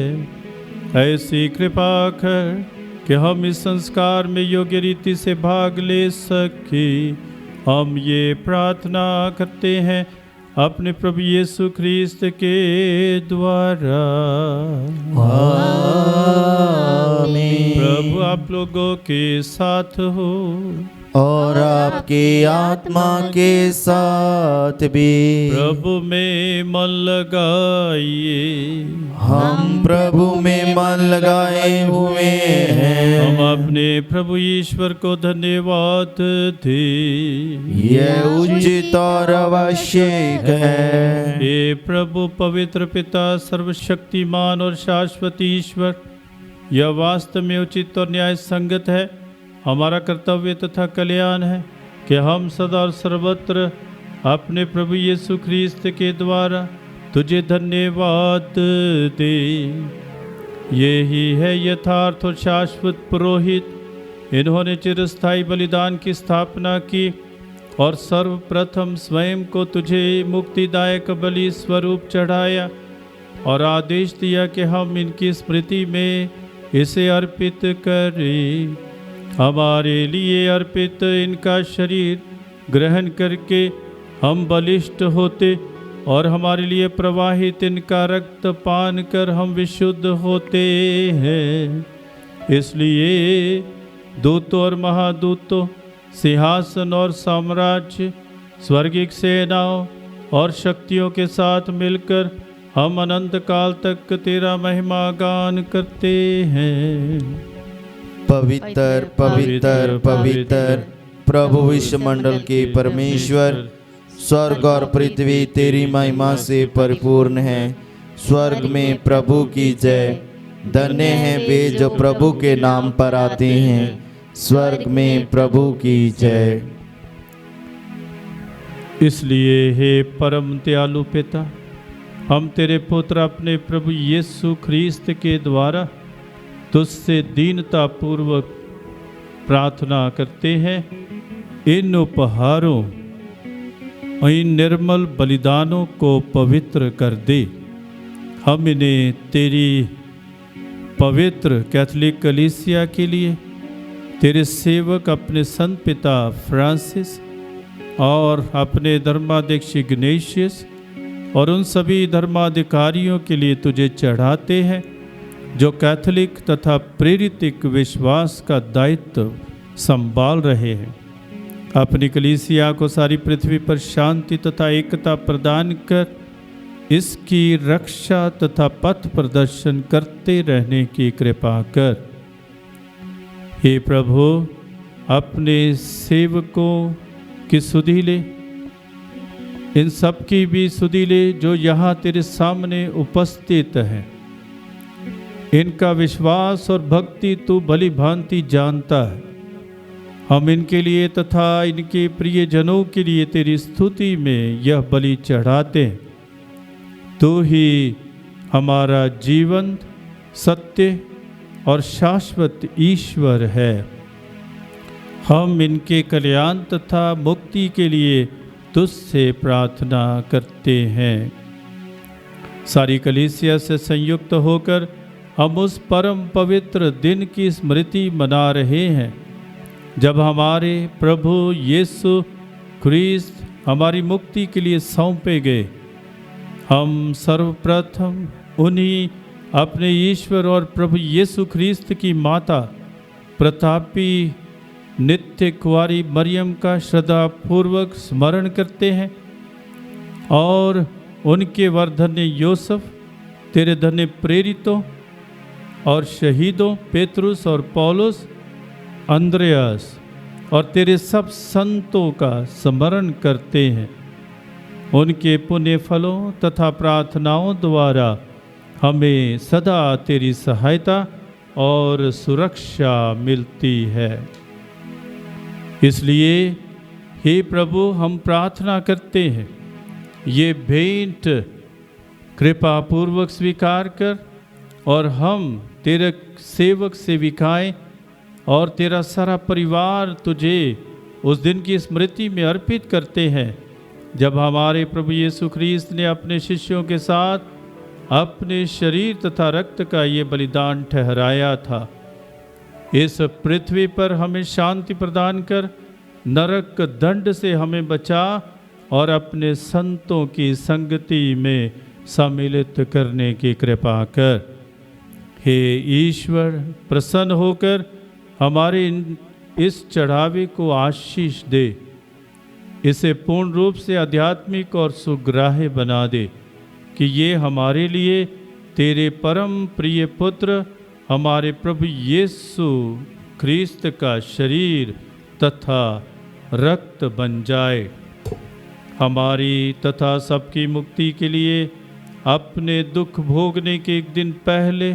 ऐसी कृपा कर कि हम इस संस्कार में योग्य रीति से भाग ले सके। हम ये प्रार्थना करते हैं अपने प्रभु यीशु ख्रीस्त के द्वारा। आमीन। प्रभु आप लोगों के साथ हो और आपके आत्मा के साथ भी। प्रभु में मन लगाइए। हम प्रभु में मन लगाए हुए हैं। हम अपने प्रभु ईश्वर को धन्यवाद दे। यह उचित और आवश्यक है। हे प्रभु पवित्र पिता, सर्वशक्तिमान और शाश्वत ईश्वर, यह वास्तव में उचित और न्याय संगत है, हमारा कर्तव्य तथा कल्याण है कि हम सदा और सर्वत्र अपने प्रभु यीशु ख्रीस्त के द्वारा तुझे धन्यवाद दे। यही है यथार्थ और शाश्वत पुरोहित। इन्होंने चिरस्थायी बलिदान की स्थापना की और सर्वप्रथम स्वयं को तुझे मुक्तिदायक बलि स्वरूप चढ़ाया और आदेश दिया कि हम इनकी स्मृति में इसे अर्पित करें। हमारे लिए अर्पित इनका शरीर ग्रहण करके हम बलिष्ठ होते और हमारे लिए प्रवाहित इनका रक्त पान कर हम विशुद्ध होते हैं। इसलिए दूतों और महादूतों, सिंहासन और साम्राज्य, स्वर्गिक सेनाओं और शक्तियों के साथ मिलकर हम अनंत काल तक तेरा महिमा गान करते हैं। पवित्र पवित्र पवित्र प्रभु विश्वमंडल के परमेश्वर, स्वर्ग और पृथ्वी तेरी महिमा से परिपूर्ण है। स्वर्ग में प्रभु की जय। धन्य हैं वे जो प्रभु के नाम पर आते हैं। स्वर्ग में प्रभु की जय। इसलिए हे परम दयालु पिता, हम तेरे पुत्र अपने प्रभु यीशु ख्रीस्त के द्वारा तुझसे दीनता पूर्वक प्रार्थना करते हैं। इन उपहारों, इन निर्मल बलिदानों को पवित्र कर दे। हम इन्हें तेरी पवित्र कैथोलिक कलीसिया के लिए, तेरे सेवक अपने संत पिता फ्रांसिस और अपने धर्माध्यक्ष इग्नेशियस और उन सभी धर्माधिकारियों के लिए तुझे चढ़ाते हैं जो कैथोलिक तथा प्रेरितिक विश्वास का दायित्व संभाल रहे हैं। अपनी कलीसिया को सारी पृथ्वी पर शांति तथा एकता प्रदान कर इसकी रक्षा तथा पथ प्रदर्शन करते रहने की कृपा कर। हे प्रभु, अपने सेवकों की सुधि ले, इन सब की भी सुधि ले जो यहाँ तेरे सामने उपस्थित हैं। इनका विश्वास और भक्ति तू भली भांति जानता है। हम इनके लिए तथा इनके प्रियजनों के लिए तेरी स्तुति में यह बलि चढ़ाते हैं। तू ही हमारा जीवन, सत्य और शाश्वत ईश्वर है। हम इनके कल्याण तथा मुक्ति के लिए तुझसे प्रार्थना करते हैं। सारी कलीसिया से संयुक्त होकर हम उस परम पवित्र दिन की स्मृति मना रहे हैं जब हमारे प्रभु यीशु ख्रीस्त हमारी मुक्ति के लिए सौंपे गए। हम सर्वप्रथम उन्हीं अपने ईश्वर और प्रभु यीशु ख्रीस्त की माता प्रतापी नित्य कुंवारी मरियम का श्रद्धापूर्वक स्मरण करते हैं और उनके वरधन्य योसेफ, तेरे धन्य प्रेरितों और शहीदों पेतरुस और पौलुस, अंद्रयास और तेरे सब संतों का स्मरण करते हैं। उनके पुण्य फलों तथा प्रार्थनाओं द्वारा हमें सदा तेरी सहायता और सुरक्षा मिलती है। इसलिए हे प्रभु, हम प्रार्थना करते हैं, ये भेंट कृपा पूर्वक स्वीकार कर और हम तेरे सेवक सेविकाएं और तेरा सारा परिवार तुझे उस दिन की स्मृति में अर्पित करते हैं जब हमारे प्रभु यीशु ख्रीस्त ने अपने शिष्यों के साथ अपने शरीर तथा रक्त का ये बलिदान ठहराया था। इस पृथ्वी पर हमें शांति प्रदान कर, नरक दंड से हमें बचा और अपने संतों की संगति में सम्मिलित करने की कृपा कर। हे ईश्वर, प्रसन्न होकर हमारे इस चढ़ावे को आशीष दे, इसे पूर्ण रूप से आध्यात्मिक और सुग्राह्य बना दे कि ये हमारे लिए तेरे परम प्रिय पुत्र हमारे प्रभु यीशु ख्रीस्त का शरीर तथा रक्त बन जाए। हमारी तथा सबकी मुक्ति के लिए अपने दुख भोगने के एक दिन पहले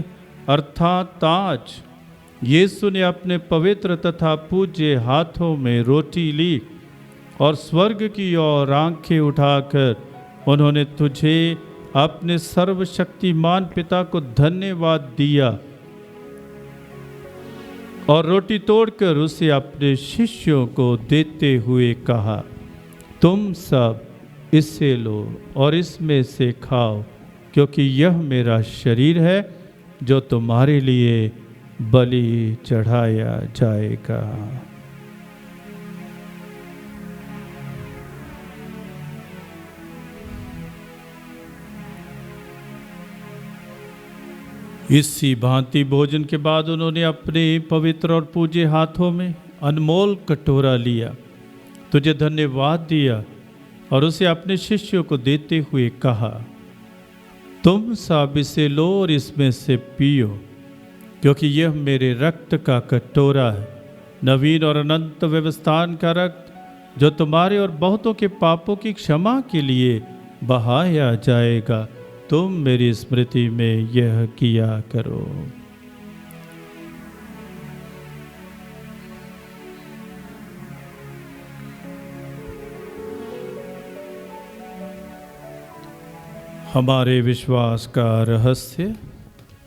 अर्थात आज यीशु ने अपने पवित्र तथा पूज्य हाथों में रोटी ली और स्वर्ग की ओर आंखें उठाकर उन्होंने तुझे अपने सर्वशक्तिमान पिता को धन्यवाद दिया और रोटी तोड़कर उसे अपने शिष्यों को देते हुए कहा, तुम सब इससे लो और इसमें से खाओ, क्योंकि यह मेरा शरीर है जो तुम्हारे लिए बलि चढ़ाया जाएगा। इसी भांति भोजन के बाद उन्होंने अपने पवित्र और पूज्य हाथों में अनमोल कटोरा लिया, तुझे धन्यवाद दिया और उसे अपने शिष्यों को देते हुए कहा, तुम सब इसे लो और इसमें से पियो, क्योंकि यह मेरे रक्त का कटोरा है, नवीन और अनंत व्यवस्थान का रक्त जो तुम्हारे और बहुतों के पापों की क्षमा के लिए बहाया जाएगा। तुम मेरी स्मृति में यह किया करो। हमारे विश्वास का रहस्य,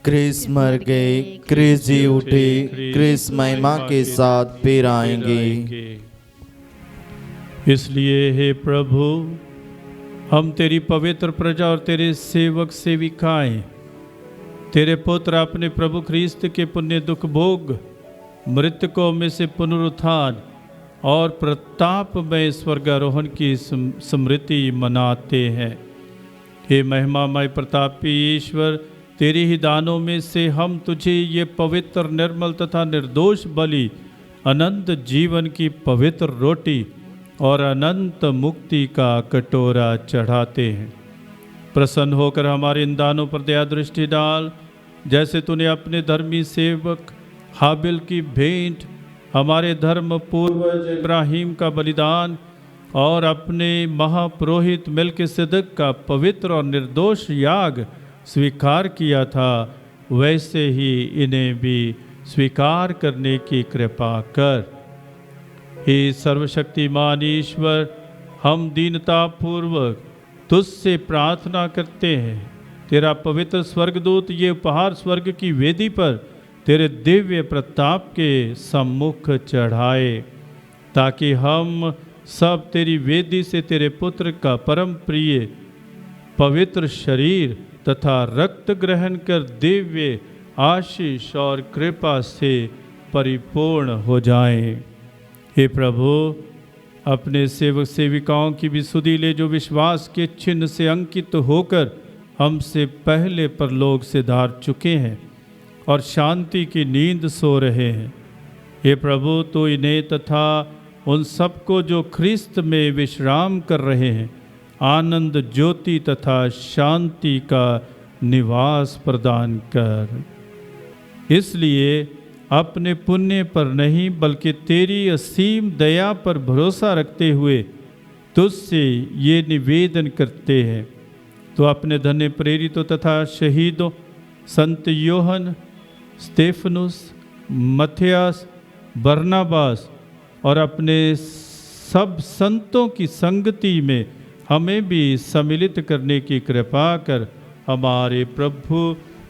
क्रिस मर गए, क्रिस जी उठे, क्रिस महिमा के साथ फिर आएंगे। इसलिए हे प्रभु, हम तेरी पवित्र प्रजा और तेरे सेवक सेविकाएं तेरे पुत्र अपने प्रभु ख्रीस्त के पुण्य दुख भोग, मृतकों में से पुनरुत्थान और प्रताप में स्वर्गारोहण की स्मृति मनाते हैं। हे महिमामय प्रतापी ईश्वर, तेरे ही दानों में से हम तुझे ये पवित्र, निर्मल तथा निर्दोष बलि, अनंत जीवन की पवित्र रोटी और अनंत मुक्ति का कटोरा चढ़ाते हैं। प्रसन्न होकर हमारे इन दानों पर दया दृष्टि डाल, जैसे तूने अपने धर्मी सेवक हाबिल की भेंट, हमारे धर्म पूर्वज इब्राहिम का बलिदान और अपने महापुरोहित मेल्किसेदक का पवित्र और निर्दोष याग स्वीकार किया था, वैसे ही इन्हें भी स्वीकार करने की कृपा कर। हे सर्वशक्तिमान ईश्वर, हम दीनतापूर्वक तुझसे प्रार्थना करते हैं, तेरा पवित्र स्वर्गदूत ये उपहार स्वर्ग की वेदी पर तेरे दिव्य प्रताप के सम्मुख चढ़ाए, ताकि हम सब तेरी वेदी से तेरे पुत्र का परम प्रिय पवित्र शरीर तथा रक्त ग्रहण कर दिव्य आशीष और कृपा से परिपूर्ण हो जाएं। हे प्रभु, अपने सेवक सेविकाओं की भी सुधि ले, जो विश्वास के चिन्ह से अंकित होकर हमसे पहले परलोक से धार चुके हैं और शांति की नींद सो रहे हैं। हे प्रभु, तो इन्हें तथा उन सबको जो ख्रिस्त में विश्राम कर रहे हैं आनंद, ज्योति तथा शांति का निवास प्रदान कर। इसलिए अपने पुण्य पर नहीं बल्कि तेरी असीम दया पर भरोसा रखते हुए तुझसे ये निवेदन करते हैं, तो अपने धन्य प्रेरितों तथा शहीदों संत योहन, स्तेफनुस, मथियास, बरनाबास और अपने सब संतों की संगति में हमें भी सम्मिलित करने की कृपा कर, हमारे प्रभु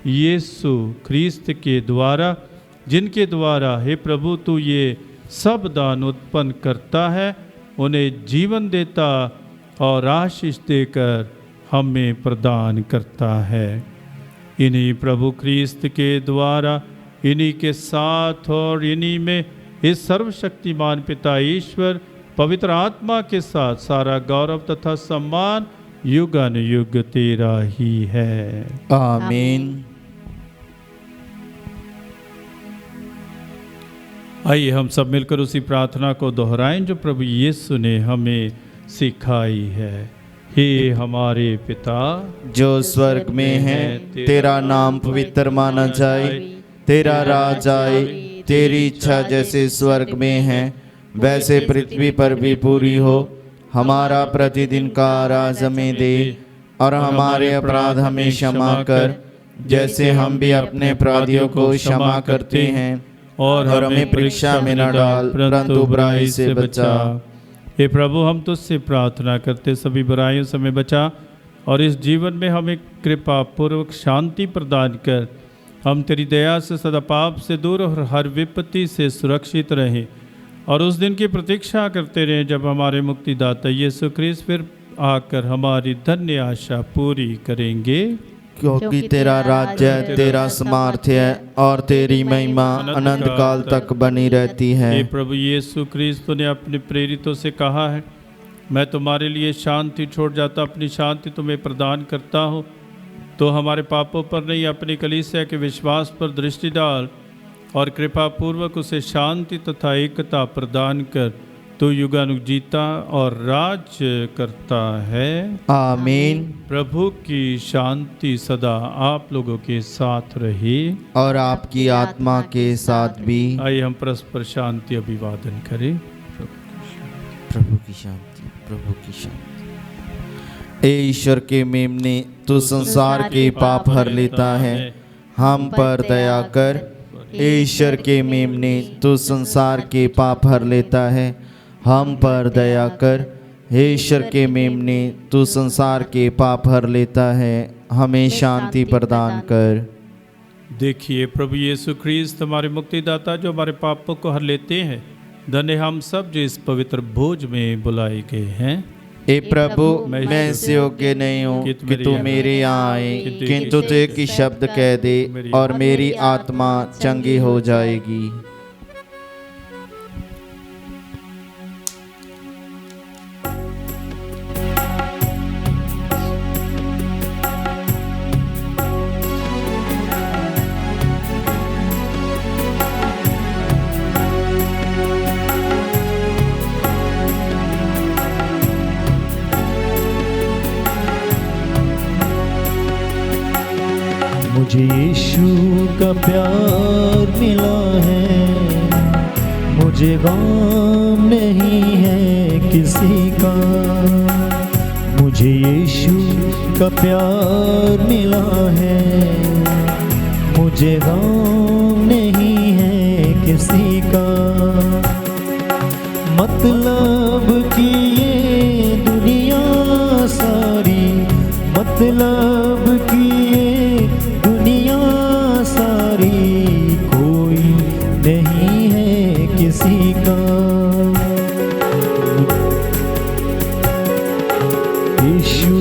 यीशु ख्रिस्त के द्वारा, जिनके द्वारा हे प्रभु तू ये सब दान उत्पन्न करता है, उन्हें जीवन देता और आशीष देकर हमें प्रदान करता है। इन्हीं प्रभु ख्रिस्त के द्वारा, इन्हीं के साथ और इन्हीं में इस सर्वशक्तिमान पिता ईश्वर पवित्र आत्मा के साथ सारा गौरव तथा सम्मान युगान युग तेरा ही है। आमीन। आइए हम सब मिलकर उसी प्रार्थना को दोहराएं जो प्रभु यीशु ने हमें सिखाई है। हे हमारे पिता जो स्वर्ग में है, तेरा नाम पवित्र माना जाए, तेरा राज आए, तेरी इच्छा जैसे स्वर्ग में है वैसे पृथ्वी पर भी पूरी हो। हमारा प्रतिदिन का आहार हमें दे और हमारे अपराध हमें क्षमा कर, जैसे हम भी अपने अपराधियों को क्षमा करते हैं, और हमें परीक्षा में न डाल परंतु बुराई से बचा। हे प्रभु, हम तुझसे प्रार्थना करते सभी बुराइयों से हमें बचा और इस जीवन में हमें कृपा पूर्वक शांति प्रदान कर, हम तेरी दया से सदा पाप से दूर और हर विपत्ति से सुरक्षित रहें और उस दिन की प्रतीक्षा करते रहें जब हमारे मुक्तिदाता यीशु ख्रिस्त फिर आकर हमारी धन्य आशा पूरी करेंगे। क्योंकि तेरा राज्य, तेरा सामर्थ्य और तेरी महिमा अनंत काल तक बनी रहती है। हे प्रभु यीशु ख्रिस्त ने अपने प्रेरितों से कहा है, मैं तुम्हारे लिए शांति छोड़ जाता, अपनी शांति तुम्हें प्रदान करता हूँ। तो हमारे पापों पर नहीं, अपनी कलीसिया के विश्वास पर दृष्टि डाल और कृपा पूर्वक उसे शांति तथा एकता प्रदान कर, तो युगानुग जीता और राज करता है। आमीन। प्रभु की शांति सदा आप लोगों के साथ रहे और आपकी आत्मा के साथ भी। आइए हम परस्पर शांति अभिवादन करें। प्रभु की शांति, प्रभु की शांति। ए ईश्वर के मेमने, तू संसार के पाप हर लेता है, हम पर दया कर। ए ईश्वर के मेमने, तू संसार के पाप हर लेता है, हम पर दया कर। हे ईश्वर के मेमने, तू संसार के पाप हर लेता है, हमें शांति प्रदान कर। देखिए प्रभु यीशु ख्रिस्त हमारे मुक्तिदाता जो हमारे पापों को हर लेते हैं, धन्य हम सब जो इस पवित्र भोज में बुलाए गए हैं। ए प्रभु, मैं इससे योग्य नहीं हूँ कि तू मेरे यहाँ आए, किंतु तू एक ही शब्द कह दे और मेरी आत्मा चंगी हो जाएगी। मुझे यीशु का प्यार मिला है, मुझे गम नहीं है किसी का। मुझे यीशु का प्यार मिला है, मुझे गम नहीं है किसी का। मतलब की ये दुनिया सारी, मतलब की ये दुनिया सारी, कोई नहीं है किसी का। यीशु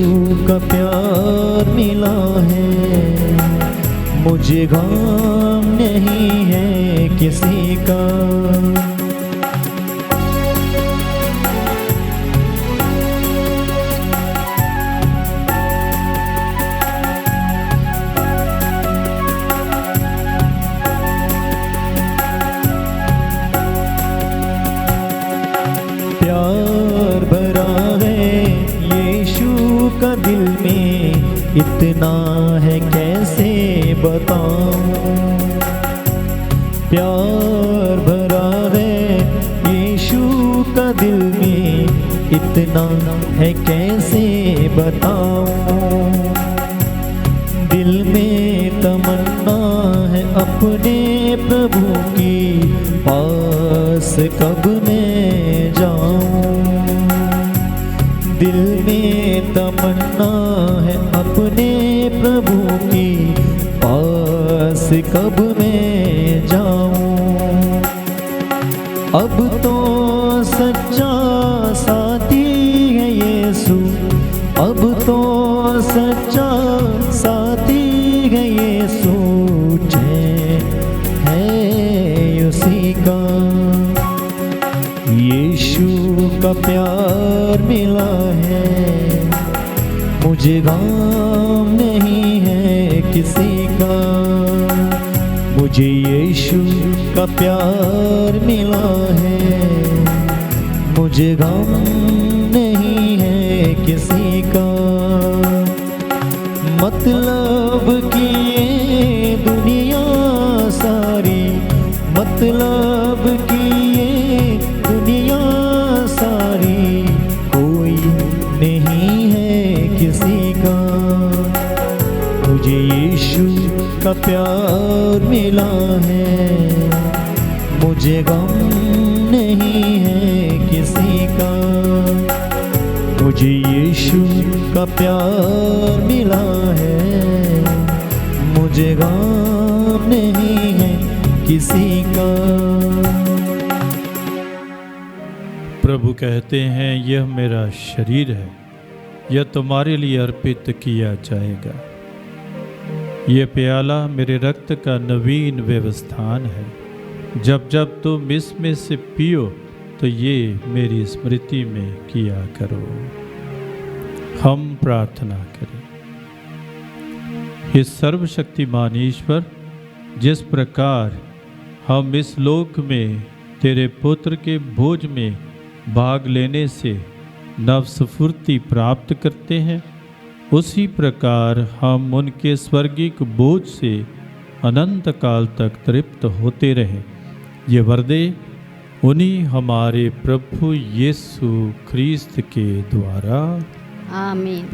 का प्यार मिला है, मुझे गम नहीं है किसी का। प्यार भरा है यीशु का दिल में, इतना है कैसे बताऊं। प्यार भरा है यीशु का दिल में, इतना है कैसे बताऊं। दिल में तमन्ना है अपने प्रभु की, पास कब मैं जाऊं। दिल में तमन्ना है अपने प्रभु की, पास कब मैं जाऊं। अब तो सच्चा साथी है यीशु, अब तो सच्चा साथी है यीशु, चैन है उसी का। यीशु का प्यार मिला है, मुझे गम नहीं है किसी का। मुझे यीशु का प्यार मिला है, मुझे गम नहीं है किसी का। मतलब की ये दुनिया सारी, मतलब की ये दुनिया सारी, कोई नहीं है किसी का। मुझे यीशु का प्यार मिला है, मुझे गम नहीं है किसी का। मुझे यीशु का प्यार मिला है, मुझे गम नहीं है किसी का। प्रभु कहते हैं, यह मेरा शरीर है, यह तुम्हारे लिए अर्पित किया जाएगा। यह प्याला मेरे रक्त का नवीन व्यवस्थान है। जब जब तुम इसमें से पियो तो ये मेरी स्मृति में किया करो। हम प्रार्थना करें। हे सर्वशक्तिमान ईश्वर, जिस प्रकार हम इस लोक में तेरे पुत्र के भोज में भाग लेने से नव स्फूर्ति प्राप्त करते हैं, उसी प्रकार हम उनके स्वर्गिक बोझ से अनंत काल तक तृप्त होते रहें। ये वरदे उन्हीं हमारे प्रभु यीशु ख्रीस्त के द्वारा। आमीन।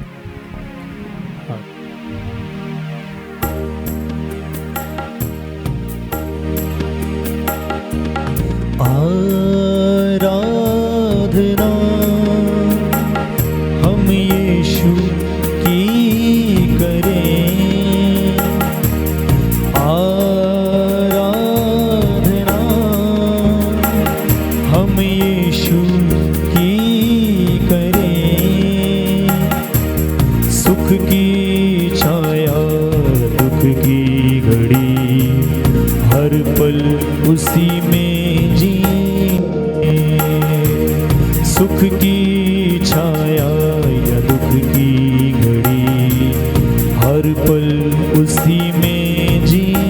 आराधना हम यीशु की करें, आराधना हम यीशु की करें। सुख की छाया दुख की घड़ी, हर पल उसी में सुख की छाया या दुख की घड़ी, हर पल उसी में जिए।